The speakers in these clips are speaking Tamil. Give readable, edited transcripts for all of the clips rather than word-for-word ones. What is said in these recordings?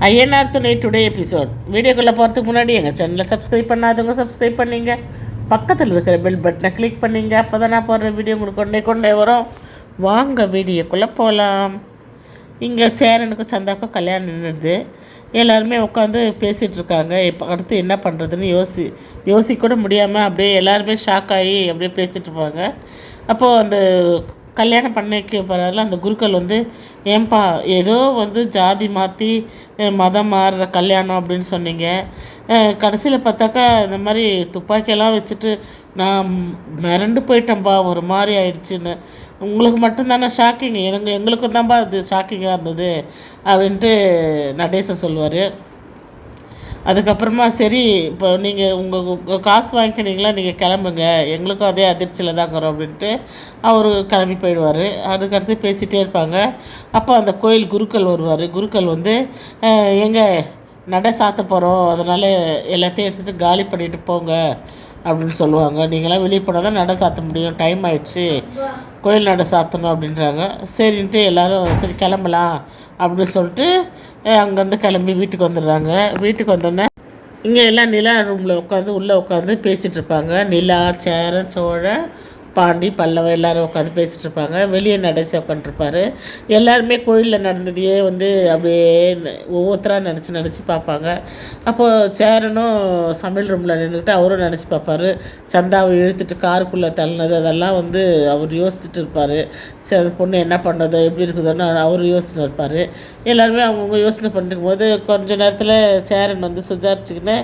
ஐஎன்ஆர் துணை டுடே எபிசோட். வீடியோக்குள்ளே போகிறதுக்கு முன்னாடி எங்கள் சேனலை சப்ஸ்கிரைப் பண்ணாதவங்க சப்ஸ்கிரைப் பண்ணிங்க, பக்கத்தில் இருக்கிற பெல் பட்டனை கிளிக் பண்ணிங்க. அப்போ தான் நான் போடுற வீடியோ உங்களுக்கு கொண்டே வரும். வாங்க வீடியோக்குள்ளே போகலாம். இங்கே சேரனுக்கும் சந்தாவுக்கும் கல்யாணம் நின்றுடுது. எல்லாருமே உட்காந்து பேசிகிட்ருக்காங்க. இப்போ அடுத்து என்ன பண்ணுறதுன்னு யோசிக்கூட முடியாமல் அப்படியே எல்லாருமே ஷாக் ஆகி அப்படியே பேசிகிட்ருப்பாங்க. அப்போது அந்த கல்யாணம் பண்ணிக்க போகிறாரில்ல அந்த குருக்கள் ஏன்பா ஏதோ ஜாதி மாற்றி மதம் மாறுற கல்யாணம் அப்படின்னு சொன்னீங்க, கடைசியில் பார்த்தாக்கா இந்த மாதிரி துப்பாக்கியெல்லாம் வச்சுட்டு நான் மிரண்டு போயிட்டேன்ப்பா, ஒரு மாதிரி ஆயிடுச்சுன்னு. உங்களுக்கு மட்டும்தானே ஷாக்கிங், எங்களுக்கும் தான்ப்பா அது ஷாக்கிங்காக இருந்தது அப்படின்ட்டு நடேசன் சொல்லுவார். அதுக்கப்புறமா சரி இப்போ நீங்கள் உங்கள் காசு வாங்கிக்கினீங்களா, நீங்கள் கிளம்புங்க, எங்களுக்கும் அதே அதிர்ச்சியில் தாங்கிறோம் அப்படின்ட்டு அவர் கிளம்பி போயிடுவார். அதுக்கடுத்து பேசிகிட்டே இருப்பாங்க. அப்போ அந்த கோயில் குருக்கள் வருவார். குருக்கள் எங்கே நடை சாத்த போகிறோம், அதனால் எல்லாத்தையும் எடுத்துகிட்டு காலி பண்ணிவிட்டு போங்க அப்படின்னு சொல்லுவாங்க. நீங்களாம் வெளியே போனால் தான் நடை சாத்த முடியும், டைம் ஆயிடுச்சு, கோயில் நடை சாத்தணும் அப்படின்றாங்க. சரின்ட்டு எல்லோரும் சரி கிளம்பலாம் அப்படின்னு சொல்லிட்டு அங்கேருந்து கிளம்பி வீட்டுக்கு வந்துடுறாங்க. வீட்டுக்கு வந்தோடனே இங்கே எல்லாம் நிலா ரூமில் உள்ளே உட்காந்து பேசிகிட்டு இருப்பாங்க. நிலா, சேரன், சோழன், பாண்டி, பல்லவன் எல்லோரும் உட்காந்து பேசிகிட்டு இருப்பாங்க. வெளியே நடேசி உட்காந்துருப்பார். எல்லாருமே கோயிலில் நடந்ததையே அப்படியே ஒவ்வொருத்தராக நினச்சி பார்ப்பாங்க. அப்போது சேரனும் சமையல் ரூமில் நின்றுக்கிட்டு அவரும் நினச்சி பார்ப்பார். சந்தாவை இழுத்துட்டு காருக்குள்ளே தள்ளினது அதெல்லாம் அவர் யோசிச்சுட்டு இருப்பார். சரி அந்த பொண்ணு என்ன பண்ணுறதோ எப்படி இருக்குதோன்னு அவர் யோசிச்சுட்டு இருப்பார். எல்லாருமே அவங்கவுங்க யோசனை பண்ணிருக்கும் போது கொஞ்ச நேரத்தில் சேரன் சுதாரிச்சுக்கின்னு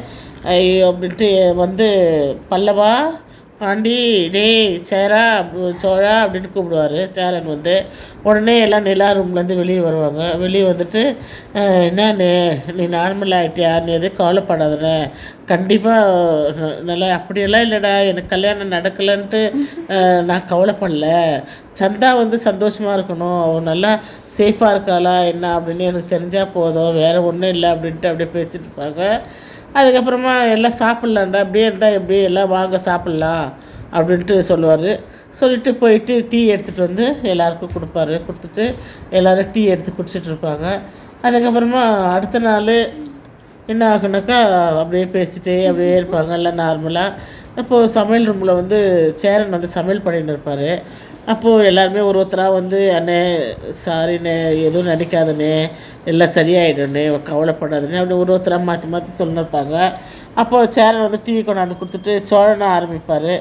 ஐயோ அப்படின்ட்டு பல்லவா, பாண்டி, டேய் சேரா, சோழா அப்படின்னு கூப்பிடுவார். சேரன் உடனே எல்லாம் நிலா ரூம்லேருந்து வெளியே வருவாங்க. வெளியே வந்துட்டு என்ன நீ நார்மல் ஆகிட்டியா, நீ எதுவும் கவலைப்படாதண்ணே, கண்டிப்பாக நல்லா அப்படியெல்லாம் இல்லைடா, எனக்கு கல்யாணம் நடக்கலைன்ட்டு நான் கவலைப்படல, சந்தா சந்தோஷமாக இருக்கணும், அவன் நல்லா சேஃபாக இருக்காளா என்ன அப்படின்னு எனக்கு தெரிஞ்சால் போதும், வேறு ஒன்றும் இல்லை அப்படின்ட்டு அப்படியே பேசிகிட்டு இருப்பாங்க. அதுக்கப்புறமா எல்லாம் சாப்பிட்லான்டா, அப்படியே இருந்தால் எப்படி, எல்லாம் வாங்க சாப்பிட்லாம் அப்படின்ட்டு சொல்லுவார். சொல்லிவிட்டு போயிட்டு டீ எடுத்துகிட்டு எல்லாருக்கும் கொடுப்பாரு. கொடுத்துட்டு எல்லோரும் டீ எடுத்து குடிச்சிட்ருப்பாங்க. அதுக்கப்புறமா அடுத்த நாள் என்ன ஆகுனாக்கா அப்படியே பேசிகிட்டே அப்படியே இருப்பாங்க எல்லாம் நார்மலாக. அப்போது சமையல் ரூமில் சேரன் சமையல் பண்ணிட்டு இருப்பார். அப்போது எல்லாருமே ஒருத்தராக அண்ணே சாரிண்ணே, எதுவும் நினைக்காதண்ணே, எல்லாம் சரியாயிடுண்ணே, கவலைப்படாதுண்ணே அப்படி ஒருத்தராக மாற்றி சொல்லிருப்பாங்க. அப்போது சேரன் டீ கொண்டாந்து கொடுத்துட்டு சோழனை ஆரம்பிப்பார்.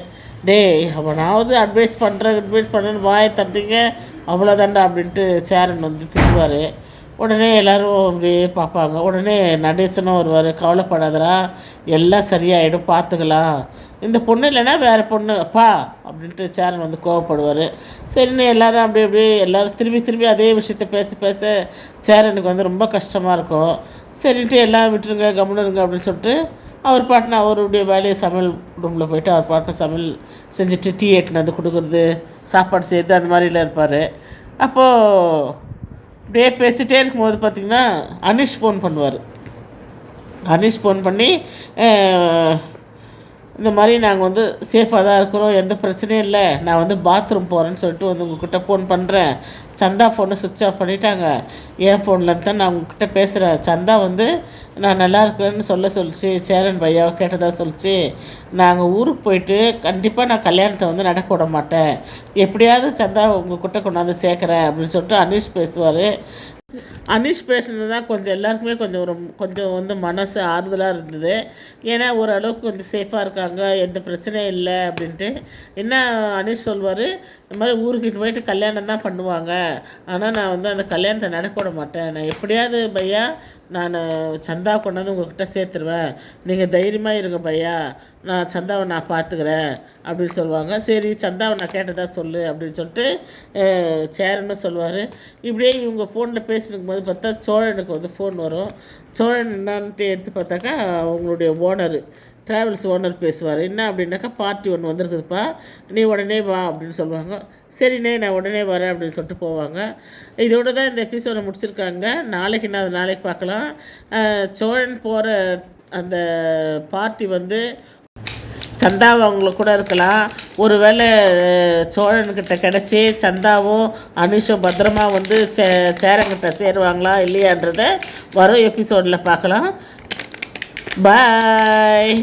டேய் அவனாவது அட்வைஸ் பண்ணுறேன்னு வாயை தந்தீங்க அவ்வளோதாண்டா அப்படின்ட்டு சேரன் திட்டுவார். உடனே எல்லோரும் அப்படியே பார்ப்பாங்க. உடனே நடேசனும் வருவார். கவலைப்படாதரா, எல்லாம் சரியாயிடும், பார்த்துக்கலாம், இந்த பொண்ணு இல்லைன்னா வேறு பொண்ணு அப்பா அப்படின்ட்டு சேரன் கோவப்படுவார். சரின்னு எல்லோரும் அப்படியே எல்லோரும் திரும்பி அதே விஷயத்த பேச சேரனுக்கு ரொம்ப கஷ்டமாக இருக்கும். சரின்ட்டு எல்லாம் விட்டுருங்க, கம்முனுருங்க அப்படின்னு சொல்லிட்டு அவர் பாட்டின அவருடைய வேலையை சமையல் ரூமில் போய்ட்டு அவர் பாட்டின சமையல் செஞ்சுட்டு டீ எட்டுன்னு கொடுக்குறது, சாப்பாடு செய்கிறது, அந்த மாதிரிலாம் இருப்பார். அப்போது அப்படியே பேசிகிட்டே இருக்கும்போது பார்த்திங்கன்னா அனீஷ் ஃபோன் பண்ணுவார். அனீஷ் ஃபோன் பண்ணி இந்த மாதிரி நாங்கள் சேஃபாக தான் இருக்கிறோம், எந்த பிரச்சனையும் இல்லை, நான் பாத்ரூம் போகிறேன்னு சொல்லிட்டு உங்கள்கிட்ட ஃபோன் பண்ணுறேன், சந்தா ஃபோனை சுவிட்ச் ஆஃப் பண்ணிட்டாங்க, என் ஃபோன்லேருந்து தான் நான் உங்ககிட்ட பேசுகிறேன், சந்தா நான் நல்லா இருக்கிறேன்னு சொல்லிச்சு, சேரன் பையாவை கேட்டதாக சொல்லிச்சு, நாங்கள் ஊருக்கு போயிட்டு கண்டிப்பாக நான் கல்யாணத்தை நடக்க விட மாட்டேன், எப்படியாவது சந்தா உங்கள்கிட்ட கொண்டாந்து சேர்க்குறேன் அப்படின்னு சொல்லிட்டு அனீஷ் பேசுவார். அனீஷ் பேசுனது தான் கொஞ்சம் எல்லாருக்குமே கொஞ்சம் மனசு ஆறுதலாக இருந்தது. ஏன்னா ஓரளவுக்கு கொஞ்சம் சேஃபாக இருக்காங்க, எந்த பிரச்சனையும் இல்லை அப்படின்ட்டு. என்ன அனீஷ் சொல்வார், இந்த மாதிரி ஊருக்கு போயிட்டு கல்யாணம் தான் பண்ணுவாங்க, ஆனால் நான் அந்த கல்யாணத்தை நடக்க விட மாட்டேன், நான் எப்படியாவது பையா நான் சந்தா கொண்டாந்து உங்கள்கிட்ட சேர்த்துருவேன், நீங்கள் தைரியமாக இருங்க பையா, நான் சந்தாவை நான் பார்த்துக்கிறேன் அப்படின்னு சொல்லுவாங்க. சரி சந்தாவை நான் கேட்டதாக சொல்லு அப்படின்னு சொல்லிட்டு சேரன்னு சொல்லுவார். இப்படியே இவங்க ஃபோனில் பேசிருக்கும் போது பார்த்தா சோழனுக்கு ஃபோன் வரும். சோழன் என்னான்ட்டு எடுத்து பார்த்தாக்கா அவங்களுடைய ஓனர், ட்ராவல்ஸ் ஓனர் பேசுவார். என்ன அப்படின்னாக்கா பார்ட்டி ஒன்று வந்திருக்குதுப்பா, நீ உடனே வா அப்படின்னு சொல்லுவாங்க. சரிண்ணே நான் உடனே வரேன் அப்படின்னு சொல்லிட்டு போவாங்க. இதோடு தான் இந்த எபிசோடை முடிச்சிருக்காங்க. நாளைக்கு பார்க்கலாம். சோழன் போகிற அந்த பார்ட்டி சந்தாவை அவங்களுக்கு கூட இருக்கலாம், ஒருவேளை சோழன்கிட்ட கிடச்சி சந்தாவும் அனுஷும் பத்திரமா வந்து சேரங்கிட்ட சேருவாங்களா இல்லையான்றதை வரும் எபிசோடில் பார்க்கலாம். பாய்.